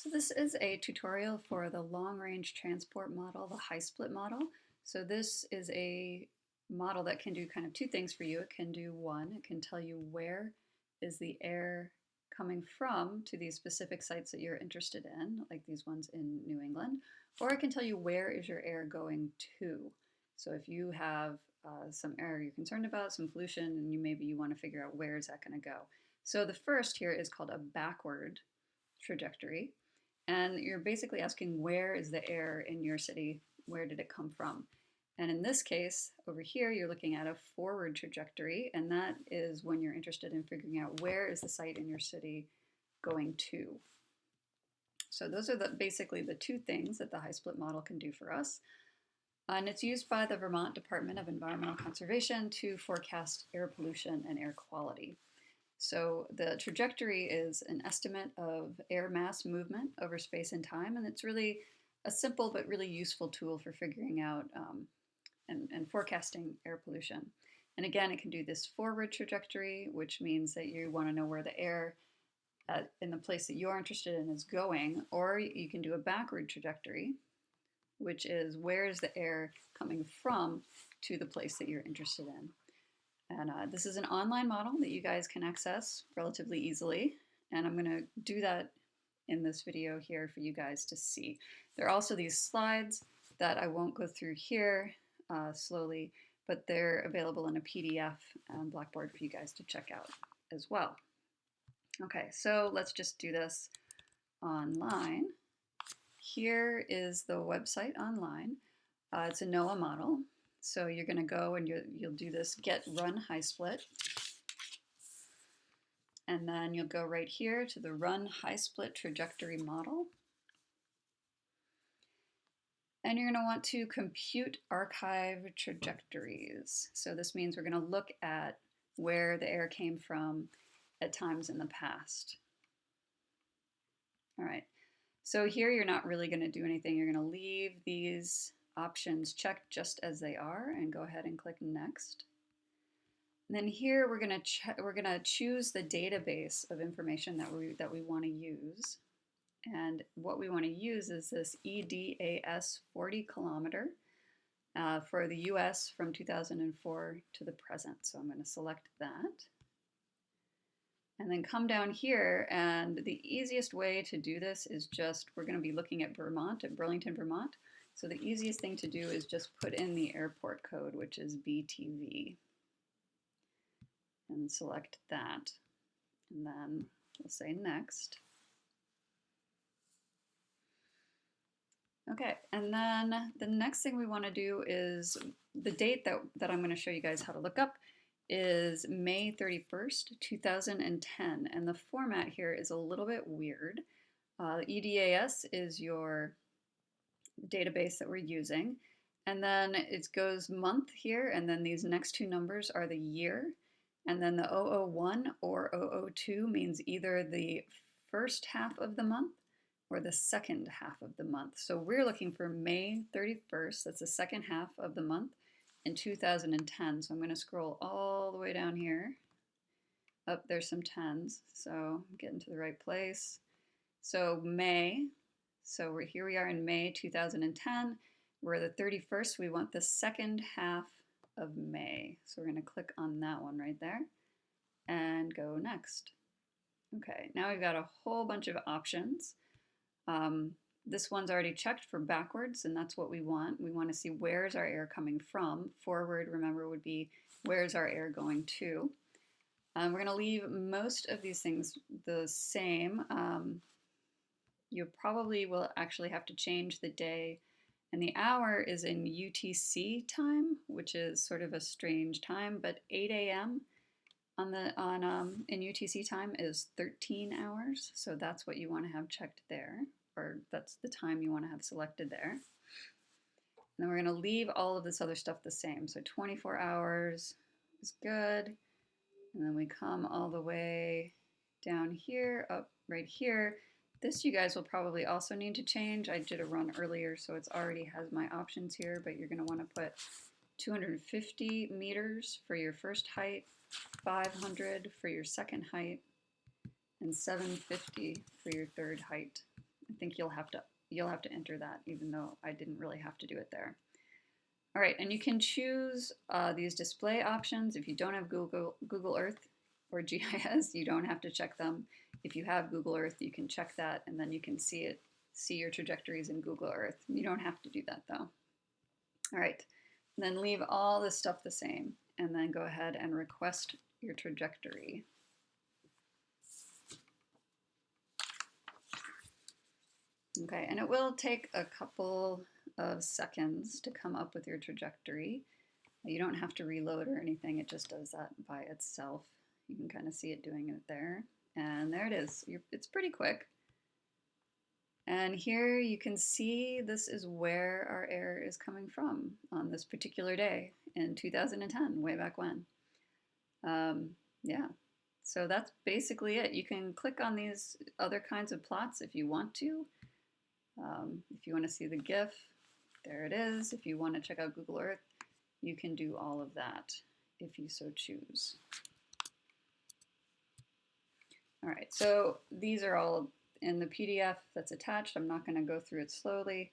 So this is a tutorial for the long-range transport model, the HYSPLIT model. So this is a model that can do kind of two things for you. It can do one, it can tell you where is the air coming from to these specific sites that you're interested in, like these ones in New England, or it can tell you where is your air going to. So if you have some air you're concerned about, some pollution, and maybe you want to figure out where is that going to go. So the first here is called a backward trajectory. And you're basically asking, where is the air in your city? Where did it come from? And in this case, over here, you're looking at a forward trajectory, and that is when you're interested in figuring out where is the site in your city going to. So those are basically the two things that the HYSPLIT model can do for us. And it's used by the Vermont Department of Environmental Conservation to forecast air pollution and air quality. So the trajectory is an estimate of air mass movement over space and time, and it's really a simple but really useful tool for figuring out and forecasting air pollution. And again, it can do this forward trajectory, which means that you want to know where the air in the place that you're interested in is going, or you can do a backward trajectory, which is where is the air coming from to the place that you're interested in. And this is an online model that you guys can access relatively easily. And I'm going to do that in this video here for you guys to see. There are also these slides that I won't go through here slowly, but they're available in a PDF on Blackboard for you guys to check out as well. Okay, so let's just do this online. Here is the website online. It's a NOAA model. So you're going to go and you'll do this get run HYSPLIT. And then you'll go right here to the run HYSPLIT trajectory model. And you're going to want to compute archive trajectories. So this means we're going to look at where the air came from at times in the past. All right. So here you're not really going to do anything. You're going to leave these options checked just as they are and go ahead and click next. And then here we're going to choose the database of information that we want to use. And what we want to use is this EDAS 40 kilometer for the US from 2004 to the present. So I'm going to select that. And then come down here, and the easiest way to do this is we're going to be looking at Vermont, at Burlington, Vermont. So the easiest thing to do is just put in the airport code, which is BTV, and select that. And then we'll say next. Okay, and then the next thing we want to do is the date that I'm going to show you guys how to look up is May 31st, 2010. And the format here is a little bit weird. EDAS is your database that we're using. And then it goes month here, and then these next two numbers are the year. And then the 001 or 002 means either the first half of the month or the second half of the month. So we're looking for May 31st, that's the second half of the month, in 2010. So I'm going to scroll all the way down here. Up there's some 10s, so I'm getting to the right place. So May, so here we are in May 2010. We're the 31st, we want the second half of May. So we're going to click on that one right there and go next. Okay, now we've got a whole bunch of options. This one's already checked for backwards, and that's what we want. We want to see where's our air coming from. Forward, remember, would be where's our air going to. We're going to leave most of these things the same. You probably will actually have to change the day, and the hour is in UTC time, which is sort of a strange time, but 8 a.m. in UTC time is 13 hours, so that's what you want to have checked there, or that's the time you want to have selected there. And then we're going to leave all of this other stuff the same. So 24 hours is good. And then we come all the way down here, up right here. This you guys will probably also need to change. I did a run earlier, so it already has my options here, but you're going to want to put 250 meters for your first height, 500 for your second height, and 750 for your third height. I think you'll have to enter that, even though I didn't really have to do it there. All right, and you can choose these display options. If you don't have Google Earth or GIS, you don't have to check them. If you have Google Earth, you can check that, and then you can see your trajectories in Google Earth. You don't have to do that though. All right, and then leave all this stuff the same, and then go ahead and request your trajectory. Okay, and it will take a couple of seconds to come up with your trajectory. You don't have to reload or anything, it just does that by itself. You can kind of see it doing it there. And there it is. It's pretty quick. And here you can see this is where our error is coming from on this particular day in 2010, way back when. Yeah, so that's basically it. You can click on these other kinds of plots if you want to. If you want to see the GIF, there it is. If you want to check out Google Earth, you can do all of that if you so choose. All right, so these are all in the PDF that's attached. I'm not going to go through it slowly.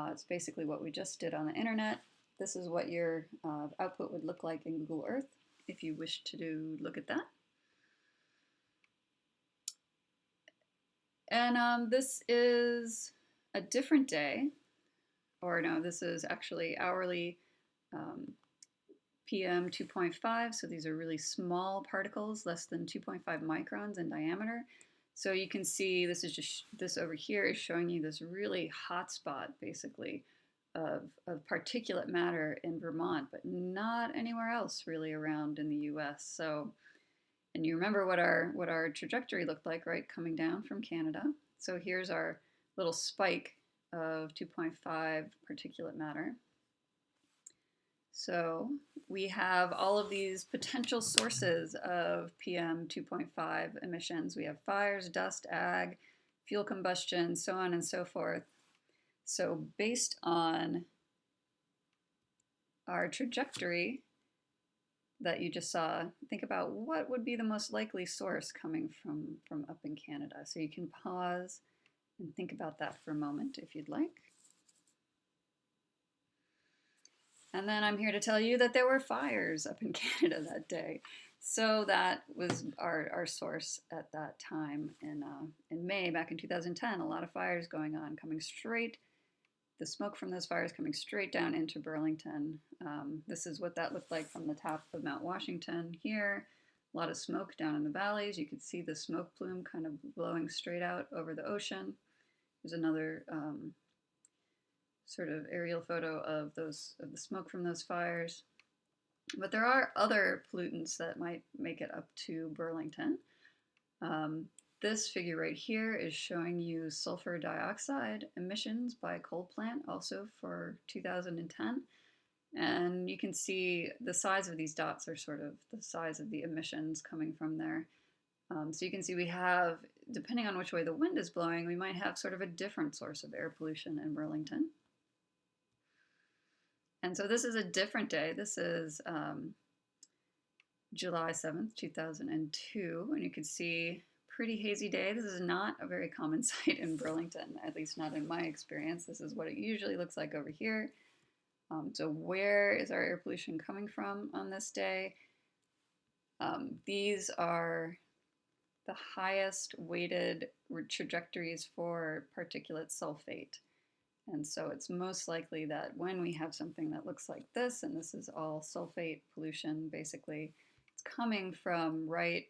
It's basically what we just did on the internet. This is what your output would look like in Google Earth if you wish to look at that. And this is a different day, or no, this is actually hourly PM 2.5, so these are really small particles, less than 2.5 microns in diameter. So you can see this over here is showing you this really hot spot, basically, of particulate matter in Vermont, but not anywhere else really around in the US. So, and you remember what our trajectory looked like, right, coming down from Canada. So here's our little spike of 2.5 particulate matter. So we have all of these potential sources of PM 2.5 emissions. We have fires, dust, ag, fuel combustion, so on and so forth. So based on our trajectory that you just saw, think about what would be the most likely source coming from up in Canada. So you can pause and think about that for a moment if you'd like. And then I'm here to tell you that there were fires up in Canada that day. So that was our source at that time in May, back in 2010. A lot of fires going on, the smoke from those fires coming straight down into Burlington. This is what that looked like from the top of Mount Washington here. A lot of smoke down in the valleys. You could see the smoke plume kind of blowing straight out over the ocean. There's another sort of aerial photo of the smoke from those fires. But there are other pollutants that might make it up to Burlington. This figure right here is showing you sulfur dioxide emissions by a coal plant, also for 2010. And you can see the size of these dots are sort of the size of the emissions coming from there. So you can see we have, depending on which way the wind is blowing, we might have sort of a different source of air pollution in Burlington. And so this is a different day. This is July 7th, 2002, and you can see pretty hazy day. This is not a very common sight in Burlington, at least not in my experience. This is what it usually looks like over here. So where is our air pollution coming from on this day? These are the highest weighted trajectories for particulate sulfate. And so it's most likely that when we have something that looks like this, and this is all sulfate pollution, basically, it's coming from right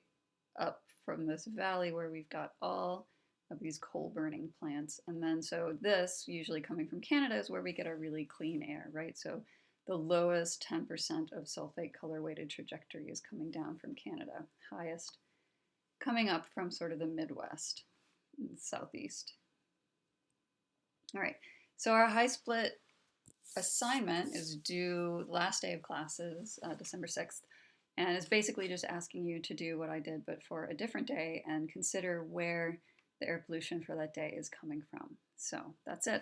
up from this valley where we've got all of these coal burning plants. And then so this, usually coming from Canada, is where we get our really clean air, right? So the lowest 10% of sulfate color weighted trajectory is coming down from Canada, highest coming up from sort of the Midwest and Southeast. All right, so our HYSPLIT assignment is due last day of classes, December 6th, and it's basically just asking you to do what I did, but for a different day, and consider where the air pollution for that day is coming from. So that's it.